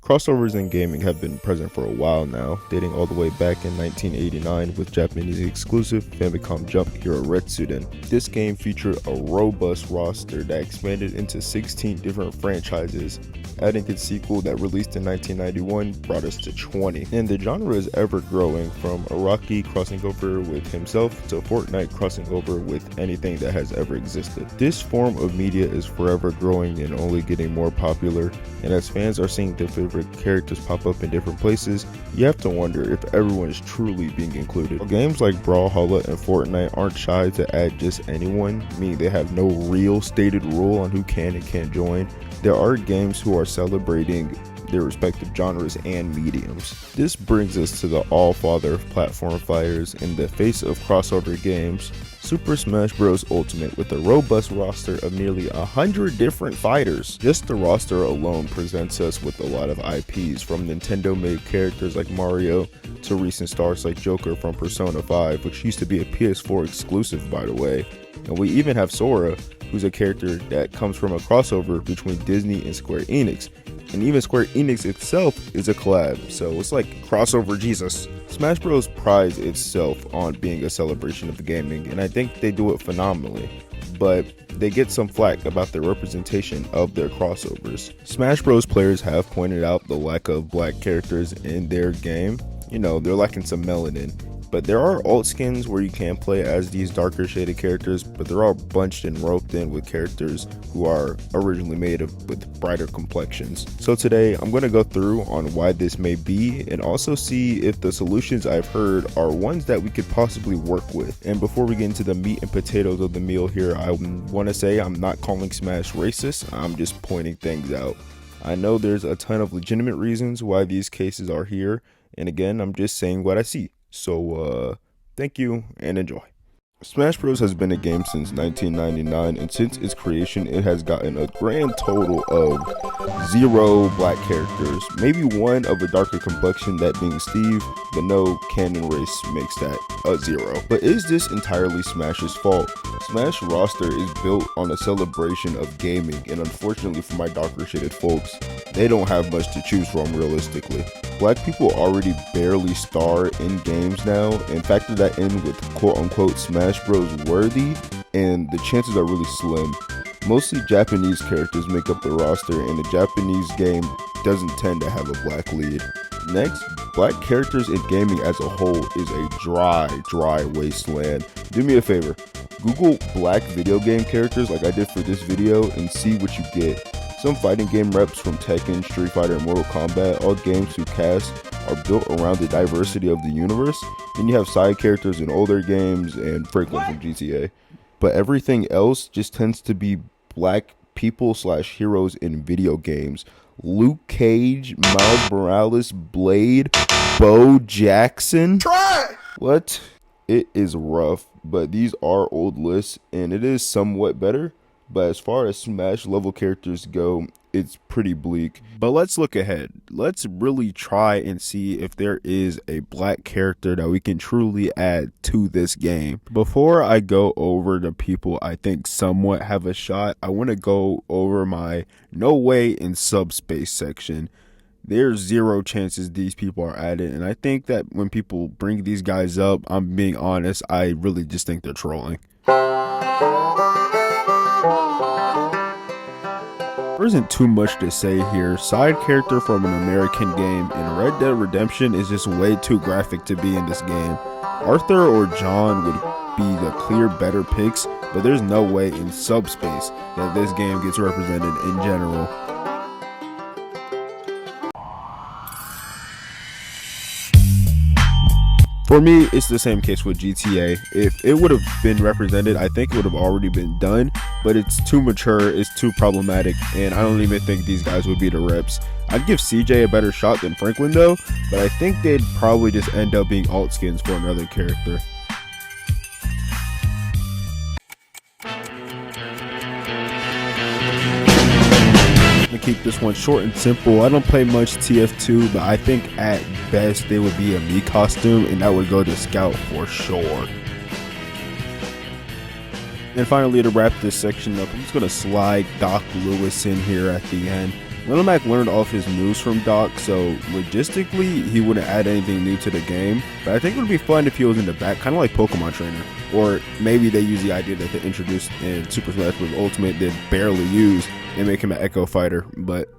Crossovers in gaming have been present for a while now, dating all the way back in 1989 with Japanese exclusive Famicom Jump Hero Retsuden. This game featured a robust roster that expanded into 16 different franchises, adding its sequel that released in 1991 brought us to 20. And the genre is ever growing, from Araki crossing over with himself to Fortnite crossing over with anything that has ever existed. This form of media is forever growing and only getting more popular, and as fans are seeing their favorite characters pop up in different places, you have to wonder if everyone is truly being included. While games like Brawlhalla and Fortnite aren't shy to add just anyone, meaning they have no real stated rule on who can and can't join, there are games who are celebrating their respective genres and mediums. This brings us to the all-father of platform fighters in the face of crossover games, Super Smash Bros. Ultimate, with a robust roster of nearly 100 different fighters. Just the roster alone presents us with a lot of IPs, from Nintendo-made characters like Mario to recent stars like Joker from Persona 5, which used to be a PS4 exclusive, by the way. And we even have Sora, who's a character that comes from a crossover between Disney and Square Enix. And even Square Enix itself is a collab, so it's like crossover Jesus. Smash Bros. Prides itself on being a celebration of gaming, and I think they do it phenomenally, but they get some flack about the representation of their crossovers. Smash Bros. Players have pointed out the lack of black characters in their game. You know, they're lacking some melanin. But there are alt skins where you can play as these darker shaded characters, but they're all bunched and roped in with characters who are originally made with brighter complexions. So today I'm going to go through on why this may be, and also see if the solutions I've heard are ones that we could possibly work with. And before we get into the meat and potatoes of the meal here, I want to say I'm not calling Smash racist, I'm just pointing things out. I know there's a ton of legitimate reasons why these cases are here, and again, I'm just saying what I see. So, thank you and enjoy. Smash Bros. Has been a game since 1999, and since its creation, it has gotten a grand total of 0 black characters, maybe one of a darker complexion, that being Steve, but no canon race makes that a 0. But is this entirely Smash's fault? Smash roster is built on a celebration of gaming, and unfortunately for my darker shaded folks, they don't have much to choose from realistically. Black people already barely star in games now, and factor that in with quote-unquote Smash Bros. Worthy, and the chances are really slim. Mostly Japanese characters make up the roster, and the Japanese game doesn't tend to have a black lead. Next, black characters in gaming as a whole is a dry wasteland. Do me a favor, Google black video game characters like I did for this video and see what you get. Some fighting game reps from Tekken, Street Fighter, and Mortal Kombat, all games whose casts are built around the diversity of the universe. Then you have side characters in older games and Franklin from GTA. But everything else just tends to be black people / heroes in video games. Luke Cage, Miles Morales, Blade, Bo Jackson. Try! What? It is rough, but these are old lists, and it is somewhat better. But as far as Smash level characters go, it's pretty bleak. But let's look ahead. Let's really try and see if there is a black character that we can truly add to this game. Before I go over the people I think somewhat have a shot, I want to go over my no way in subspace section. There's 0 chances these people are added, and I think that when people bring these guys up, I'm being honest, I really just think they're trolling. There isn't too much to say here. Side character from an American game in Red Dead Redemption is just way too graphic to be in this game. Arthur or John would be the clear better picks, but there's no way in subspace that this game gets represented in general. For me, it's the same case with GTA. If it would have been represented, I think it would have already been done, but it's too mature, it's too problematic, and I don't even think these guys would be the reps. I'd give CJ a better shot than Franklin though, but I think they'd probably just end up being alt skins for another character. To keep this one short and simple, I don't play much TF2, but I think at best they would be a me costume, and that would go to Scout for sure. And finally, to wrap this section up, I'm just going to slide Doc Lewis in here at the end. Lil Mac learned off his moves from Doc, so logistically he wouldn't add anything new to the game, but I think it would be fun if he was in the back, kind of like Pokemon Trainer. Or maybe they use the idea that they introduced in Super Smash Bros. Ultimate they barely use and make him an Echo Fighter, but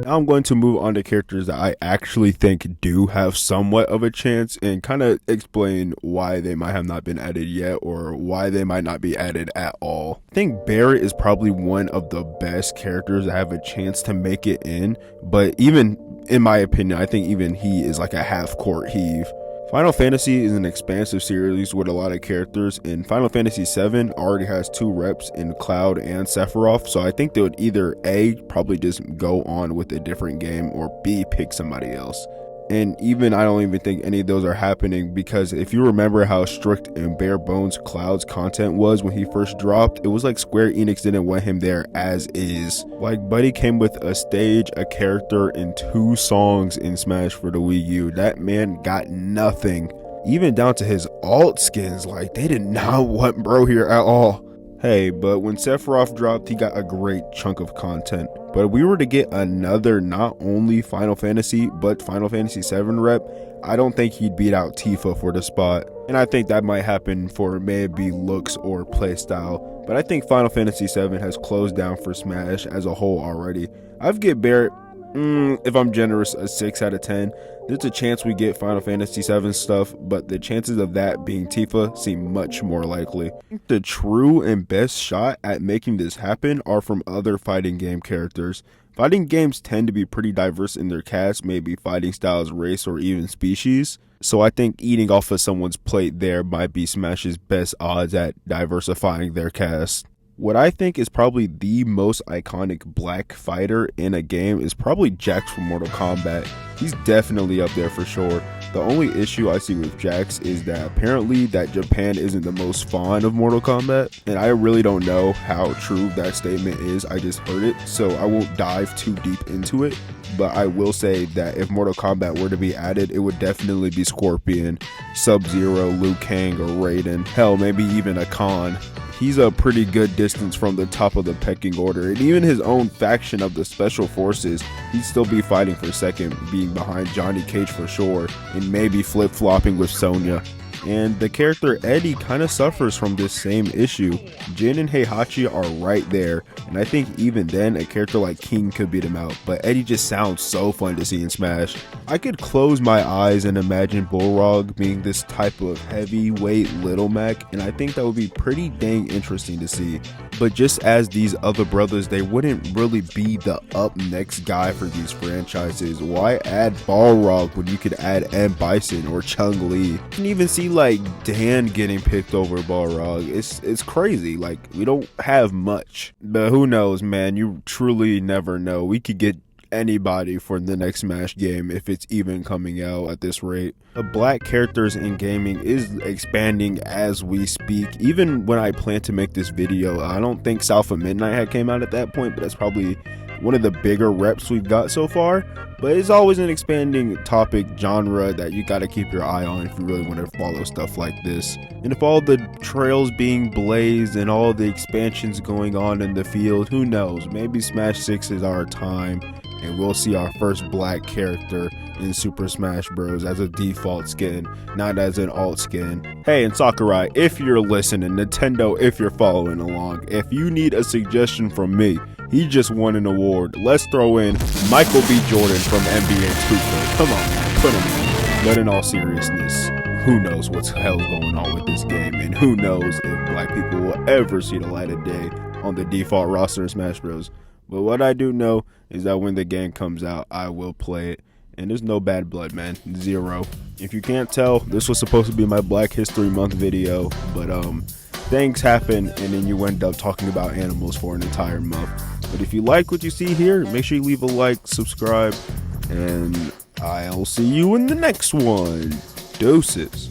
Now I'm going to move on to characters that I actually think do have somewhat of a chance and kind of explain why they might have not been added yet or why they might not be added at all. I think Barret is probably one of the best characters that have a chance to make it in, but even in my opinion, I think even he is like a half-court heave. Final Fantasy is an expansive series with a lot of characters, and Final Fantasy VII already has 2 reps in Cloud and Sephiroth, so I think they would either A, probably just go on with a different game, or B, pick somebody else. And even I don't even think any of those are happening, because if you remember how strict and bare bones Cloud's content was when he first dropped, it was like Square Enix didn't want him there as is. Like, Buddy came with a stage, a character, and 2 songs in Smash for the Wii U. That man got nothing. Even down to his alt skins, like they did not want bro here at all. Hey, but when Sephiroth dropped, he got a great chunk of content. But if we were to get another not only Final Fantasy, but Final Fantasy VII rep, I don't think he'd beat out Tifa for the spot. And I think that might happen for maybe looks or playstyle. But I think Final Fantasy VII has closed down for Smash as a whole already. I'd give Barret, if I'm generous, a 6 out of 10. There's a chance we get Final Fantasy VII stuff, but the chances of that being Tifa seem much more likely. I think the true and best shot at making this happen are from other fighting game characters. Fighting games tend to be pretty diverse in their cast, maybe fighting styles, race, or even species. So I think eating off of someone's plate there might be Smash's best odds at diversifying their cast. What I think is probably the most iconic black fighter in a game is probably Jax from Mortal Kombat. He's definitely up there for sure. The only issue I see with Jax is that apparently that Japan isn't the most fond of Mortal Kombat, and I really don't know how true that statement is. I just heard it, so I won't dive too deep into it. But I will say that if Mortal Kombat were to be added, it would definitely be Scorpion, Sub-Zero, Liu Kang, or Raiden. Hell, maybe even a Khan. He's a pretty good distance from the top of the pecking order, and even his own faction of the Special Forces, he'd still be fighting for second, being behind Johnny Cage for sure, and maybe flip-flopping with Sonya. And the character Eddie kind of suffers from this same issue. Jin and Heihachi are right there, and I think even then a character like King could beat him out, but Eddie just sounds so fun to see in Smash. I could close my eyes and imagine Bullrog being this type of heavyweight Little Mac, and I think that would be pretty dang interesting to see. But just as these other brothers, they wouldn't really be the up next guy for these franchises. Why add Balrog when you could add M. Bison or Chung Li? You can even see like Dan getting picked over Balrog. It's crazy. Like, we don't have much, but who knows, man? You truly never know. We could get anybody for the next Smash game if it's even coming out at this rate. The black characters in gaming is expanding as we speak. Even when I plan to make this video, I don't think South of Midnight had came out at that point, but that's probably one of the bigger reps we've got so far. But it's always an expanding topic genre that you got to keep your eye on if you really want to follow stuff like this. And if all the trails being blazed and all the expansions going on in the field, who knows, maybe Smash 6 is our time and we'll see our first black character in Super Smash Bros. As a default skin, not as an alt skin. Hey, and Sakurai, if you're listening, Nintendo, if you're following along, if you need a suggestion from me, he just won an award. Let's throw in Michael B. Jordan from NBA 2K. Come on, man, put him in. But in all seriousness, who knows what the hell's going on with this game, and who knows if black people will ever see the light of day on the default roster of Smash Bros. But what I do know is that when the game comes out, I will play it. And there's no bad blood, man. Zero. If you can't tell, this was supposed to be my Black History Month video, but things happen and then you end up talking about animals for an entire month. But if you like what you see here, make sure you leave a like, subscribe, and I'll see you in the next one. Deuces.